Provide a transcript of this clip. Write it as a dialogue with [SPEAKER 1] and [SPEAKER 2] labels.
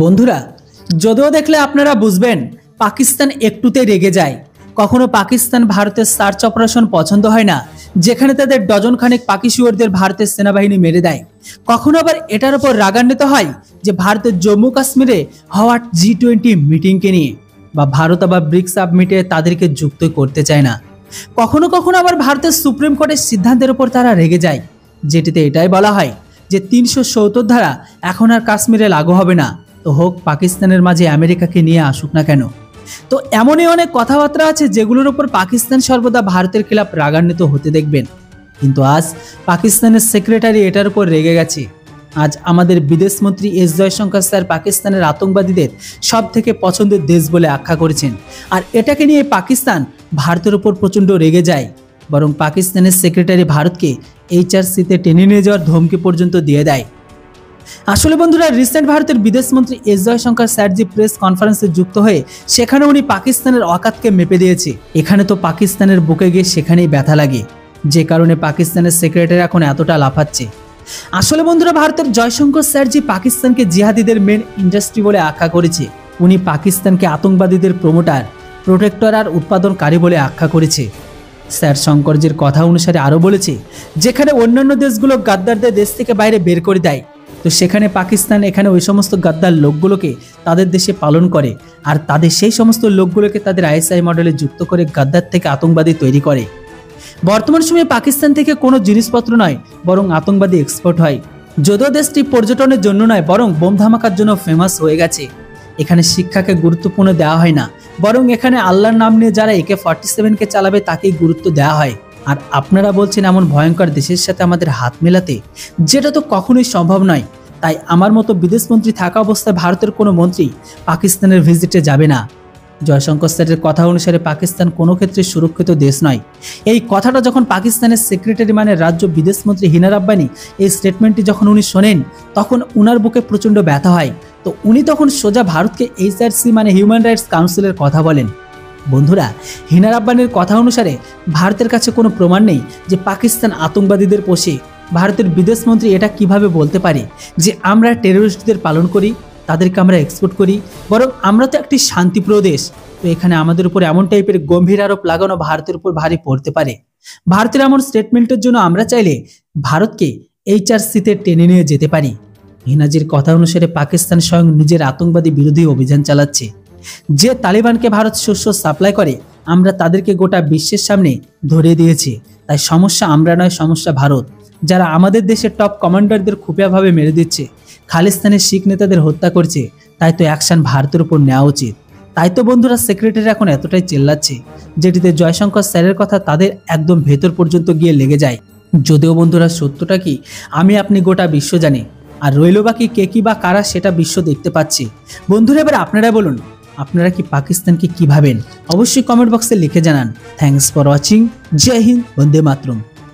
[SPEAKER 1] বন্ধুরা, যদিও দেখলে আপনারা বুঝবেন পাকিস্তান একটুতে রেগে যায়। কখনো পাকিস্তান ভারতের সার্চ অপারেশন পছন্দ হয় না, যেখানে তাদের ডজন খানেক পাকিস্তানিদের ভারতের সেনাবাহিনী মেরে দেয়। কখনো আবার এটার উপর রাগান্বিত হয় যে ভারতের জম্মু কাশ্মীরে হওয়া G20 মিটিংকে নিয়ে, বা ভারত আবার ব্রিক্স সাবমিটে তাদেরকে যুক্ত করতে চায় না। কখনো কখনো আবার ভারতের সুপ্রিম কোর্টের সিদ্ধান্তের উপর তারা রেগে যায়, যেটিতে এটাই বলা হয় যে 370 ধারা এখন আর কাশ্মীরে লাগু হবে না, তো হোক পাকিস্তানের মাঝে আমেরিকাকে নিয়ে আসুক না কেন। তো এমনই অনেক কথাবার্তা আছে যেগুলোর উপর পাকিস্তান সর্বদা ভারতের খেলাফ রাগান্বিত হতে দেখবেন। কিন্তু আজ পাকিস্তানের সেক্রেটারি এটার উপর রেগে গেছে। আজ আমাদের বিদেশমন্ত্রী এস জয়শঙ্কর স্যার পাকিস্তানের আতঙ্কবাদীদের সব থেকে পছন্দের দেশ বলে আখ্যা করেছেন। আর এটাকে নিয়ে পাকিস্তান ভারতের উপর প্রচণ্ড রেগে যায়, বরং পাকিস্তানের সেক্রেটারি ভারতকে HRCতে টেনে নিয়ে যাওয়ার ধমকি পর্যন্ত দিয়ে দেয়। আসলে বন্ধুরা, রিসেন্ট ভারতের বিদেশমন্ত্রী এস জয়শঙ্কর স্যার যে প্রেস কনফারেন্সে যুক্ত হয়ে সেখানে উনি পাকিস্তানের অকাতকে মেপে দিয়েছে। এখানে তো পাকিস্তানের বুকে গিয়ে সেখানেই ব্যথা লাগে, যে কারণে পাকিস্তানের সেক্রেটারি এখন এতটা লাফাচ্ছে। আসলে বন্ধুরা, ভারতের জয়শঙ্কর স্যার যে পাকিস্তানকে জিহাদিদের মেন ইন্ডাস্ট্রি বলে আখ্যা করেছে, উনি পাকিস্তানকে আতঙ্কবাদীদের প্রমোটার, প্রোটেক্টর আর উৎপাদনকারী বলে আখ্যা করেছে। স্যার শঙ্করজির কথা অনুসারে আরও বলেছে, যেখানে অন্যান্য দেশগুলো গাদ্দারদের দেশ থেকে বাইরে বের করে দেয়, তো সেখানে পাকিস্তান এখানে ওই সমস্ত গাদ্দার লোকগুলোকে তাদের দেশে পালন করে, আর তাদের সেই সমস্ত লোকগুলোকে তাদের ISI মডেলে যুক্ত করে গাদ্দার থেকে আতঙ্কবাদী তৈরি করে। বর্তমান সময়ে পাকিস্তান থেকে কোনো জিনিসপত্র নয়, বরং আতঙ্কবাদী এক্সপোর্ট হয়। যদিও দেশটি পর্যটনের জন্য নয়, বরং বোম ধামাকার জন্য ফেমাস হয়ে গেছে। এখানে শিক্ষাকে গুরুত্বপূর্ণ দেওয়া হয় না, বরং এখানে আল্লাহর নাম নিয়ে যারা AK-47কে চালাবে তাকেই গুরুত্ব দেওয়া হয়। আর আপনারা বলছেন এমন ভয়ঙ্কর দেশের সাথে আমাদের হাত মেলাতে, যেটা তো কখনোই সম্ভব নয়। তাই আমার মতো বিদেশমন্ত্রী থাকা অবস্থায় ভারতের কোনো মন্ত্রী পাকিস্তানের ভিজিটে যাবে না। জয়শঙ্কর স্যারের কথা অনুসারে পাকিস্তান কোনো ক্ষেত্রে সুরক্ষিত দেশ নয়। এই কথাটা যখন পাকিস্তানের সেক্রেটারি মানে রাজ্য বিদেশমন্ত্রী হিনা রাব্বানি এই স্টেটমেন্টটি যখন উনি শোনেন, তখন উনার বুকে প্রচণ্ড ব্যথা হয়। তো উনি তখন সোজা ভারতকে HRC মানে হিউম্যান রাইটস কাউন্সিলের কথা বলেন। বন্ধুরা, হিনা রাব্বানির কথা অনুসারে ভারতের কাছে কোনো প্রমাণ নেই যে পাকিস্তান আতঙ্কবাদীদের পোষে। ভারতের বিদেশমন্ত্রী এটা কিভাবে বলতে পারে যে আমরা টেররিস্টদের পালন করি, তাদেরকে আমরা এক্সপোর্ট করি, বরং আমরা তো একটি শান্তিপ্রিয় দেশ। তো এখানে আমাদের উপর এমন টাইপের গম্ভীর আরোপ লাগানো ভারতের উপর ভারী পড়তে পারে। ভারতের এমন স্টেটমেন্টের জন্য আমরা চাইলে ভারতকে HRCতে টেনে নিয়ে যেতে পারি। হিনাজির কথা অনুসারে পাকিস্তান স্বয়ং নিজের আতঙ্কবাদী বিরোধী অভিযান চালাচ্ছে। যে তালিবানকে ভারত শস্য সাপ্লাই করে, আমরা তাদেরকে গোটা বিশ্বের সামনে ধরিয়ে দিয়েছি। তাই সমস্যা আমরা নয়, সমস্যা ভারত, যারা আমাদের দেশের টপ কমান্ডারদের খুপিয়াভাবে মেরে দিচ্ছে, খালিস্তানের শিখ নেতাদের হত্যা করছে। তাই তো অ্যাকশন ভারতের উপর নেওয়া উচিত। তাই তো বন্ধুরা, সেক্রেটারি এখন এতটাই চিল্লাচ্ছে, যেটিতে জয়শঙ্কর স্যারের কথা তাদের একদম ভেতর পর্যন্ত গিয়ে লেগে যায়। যদিও বন্ধুরা, সত্যটা কি আমি আপনি গোটা বিশ্ব জানি, আর রইল বাকি কে কি বা কারা সেটা বিশ্ব দেখতে পাচ্ছে। বন্ধুরা, এবার আপনারা বলুন, আপনারা কি পাকিস্তানকে কি ভাবেন? অবশ্যই কমেন্ট বক্সে লিখে জানান। Thanks for watching. জয় হিন্দ, বন্দে মাতরম।